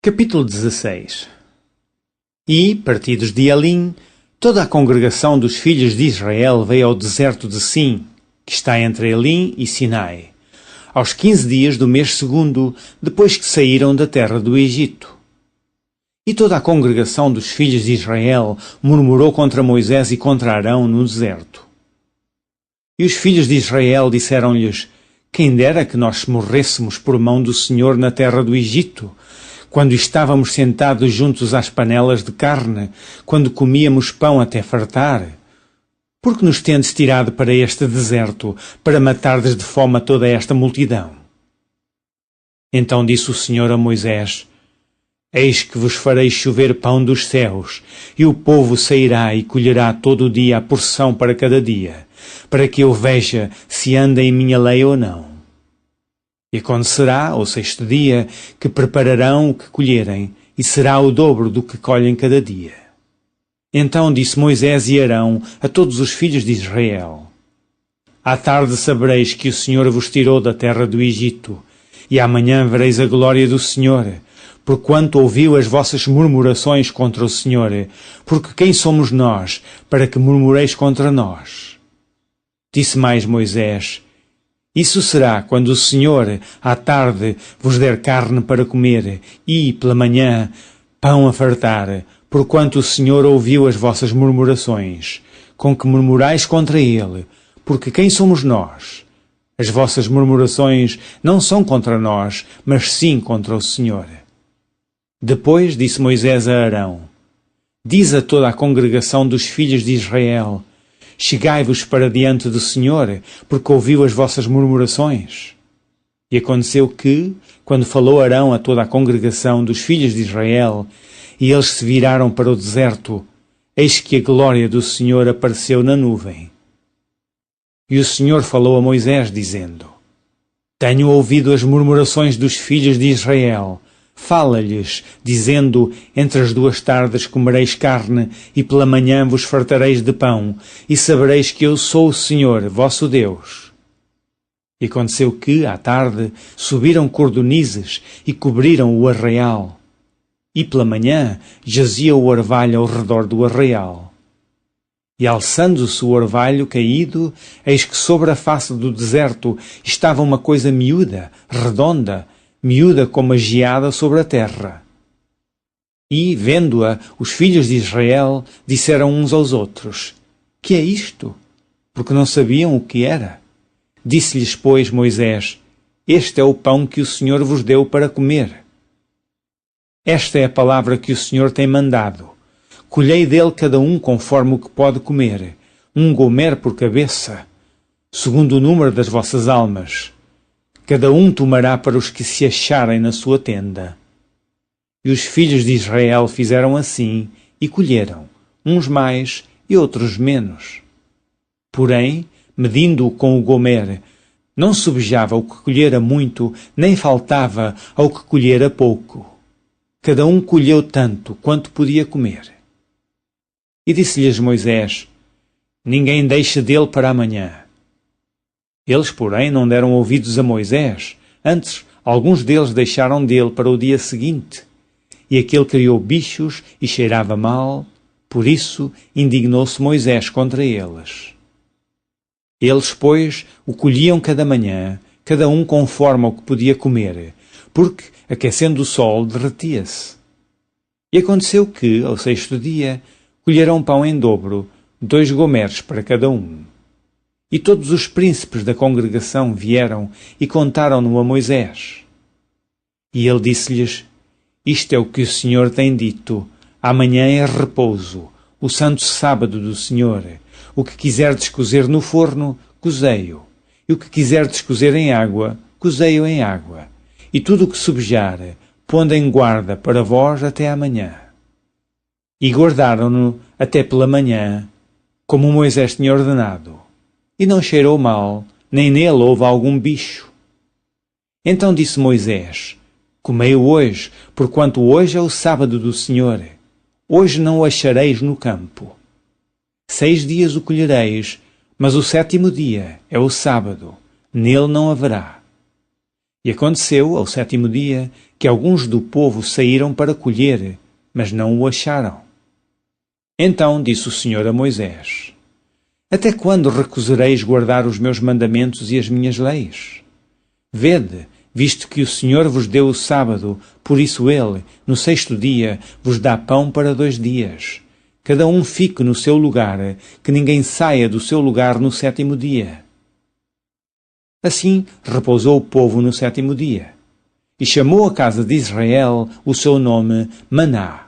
Capítulo 16. E, partidos de Elim, toda a congregação dos filhos de Israel veio ao deserto de Sim, que está entre Elim e Sinai, aos 15 dias do mês segundo, depois que saíram da terra do Egito. E toda a congregação dos filhos de Israel murmurou contra Moisés e contra Arão no deserto. E os filhos de Israel disseram-lhes: Quem dera que nós morrêssemos por mão do Senhor na terra do Egito, quando estávamos sentados juntos às panelas de carne, quando comíamos pão até fartar. Por que nos tendes tirado para este deserto, para matardes de fome a toda esta multidão? Então disse o Senhor a Moisés: Eis que vos farei chover pão dos céus, e o povo sairá e colherá todo o dia a porção para cada dia, para que eu veja se anda em minha lei ou não. E acontecerá, ao sexto dia, que prepararão o que colherem, e será o dobro do que colhem cada dia. Então disse Moisés e Arão a todos os filhos de Israel: À tarde sabereis que o Senhor vos tirou da terra do Egito, e amanhã vereis a glória do Senhor, porquanto ouviu as vossas murmurações contra o Senhor, porque quem somos nós, para que murmureis contra nós? Disse mais Moisés: Isso será quando o Senhor, à tarde, vos der carne para comer, e, pela manhã, pão a fartar, porquanto o Senhor ouviu as vossas murmurações, com que murmurais contra ele, porque quem somos nós? As vossas murmurações não são contra nós, mas sim contra o Senhor. Depois disse Moisés a Arão: Diz a toda a congregação dos filhos de Israel: Chegai-vos para diante do Senhor, porque ouviu as vossas murmurações. E aconteceu que, quando falou Arão a toda a congregação dos filhos de Israel, e eles se viraram para o deserto, eis que a glória do Senhor apareceu na nuvem. E o Senhor falou a Moisés, dizendo: Tenho ouvido as murmurações dos filhos de Israel. Fala-lhes, dizendo: Entre as duas tardes comereis carne, e pela manhã vos fartareis de pão, e sabereis que eu sou o Senhor, vosso Deus. E aconteceu que, à tarde, subiram cordonizes e cobriram o arraial. E pela manhã jazia o orvalho ao redor do arraial. E alçando-se o orvalho caído, eis que sobre a face do deserto estava uma coisa miúda, redonda, miúda como a geada sobre a terra. E, vendo-a, os filhos de Israel disseram uns aos outros: Que é isto? Porque não sabiam o que era. Disse-lhes, pois, Moisés: Este é o pão que o Senhor vos deu para comer. Esta é a palavra que o Senhor tem mandado. Colhei dele cada um conforme o que pode comer, um gomer por cabeça, segundo o número das vossas almas. Cada um tomará para os que se acharem na sua tenda. E os filhos de Israel fizeram assim, e colheram, uns mais e outros menos. Porém, medindo-o com o gomer, não subjava o que colhera muito, nem faltava ao que colhera pouco. Cada um colheu tanto quanto podia comer. E disse-lhes Moisés: Ninguém deixe dele para amanhã. Eles, porém, não deram ouvidos a Moisés, antes alguns deles deixaram dele para o dia seguinte. E aquele criou bichos e cheirava mal, por isso indignou-se Moisés contra eles. Eles, pois, o colhiam cada manhã, cada um conforme ao que podia comer, porque, aquecendo o sol, derretia-se. E aconteceu que, ao sexto dia, colheram pão em dobro, 2 gomeres para cada um. E todos os príncipes da congregação vieram e contaram-no a Moisés. E ele disse-lhes: Isto é o que o Senhor tem dito: Amanhã é repouso, o santo sábado do Senhor. O que quiserdes cozer no forno, cozei-o. E o que quiserdes cozer em água, cozei-o em água. E tudo o que subjar, pondo em guarda para vós até amanhã. E guardaram-no até pela manhã, como Moisés tinha ordenado. E não cheirou mal, nem nele houve algum bicho. Então disse Moisés: Comei-o hoje, porquanto hoje é o sábado do Senhor. Hoje não o achareis no campo. 6 dias o colhereis, mas o 7º dia é o sábado, nele não haverá. E aconteceu, ao 7º dia, que alguns do povo saíram para colher, mas não o acharam. Então disse o Senhor a Moisés: Até quando recusareis guardar os meus mandamentos e as minhas leis? Vede, visto que o Senhor vos deu o sábado, por isso ele, no 6º dia, vos dá pão para 2 dias. Cada um fique no seu lugar, que ninguém saia do seu lugar no 7º dia. Assim repousou o povo no 7º dia, e chamou a casa de Israel o seu nome Maná.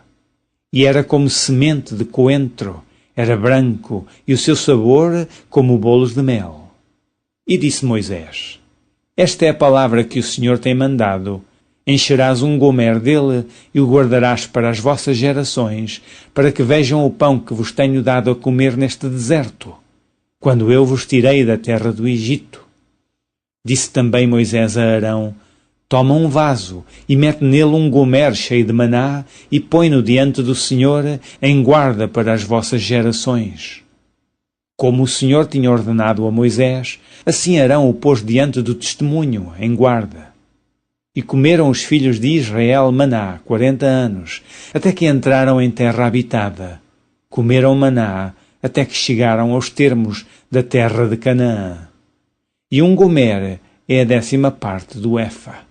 E era como semente de coentro, era branco, e o seu sabor como bolos de mel. E disse Moisés: Esta é a palavra que o Senhor tem mandado. Encherás um gomer dele e o guardarás para as vossas gerações, para que vejam o pão que vos tenho dado a comer neste deserto, quando eu vos tirei da terra do Egito. Disse também Moisés a Arão: Toma um vaso e mete nele um gomer cheio de maná e põe-no diante do Senhor em guarda para as vossas gerações. Como o Senhor tinha ordenado a Moisés, assim Arão o pôs diante do testemunho, em guarda. E comeram os filhos de Israel maná 40 anos, até que entraram em terra habitada. Comeram maná até que chegaram aos termos da terra de Canaã. E um gomer é a 10ª parte do efa.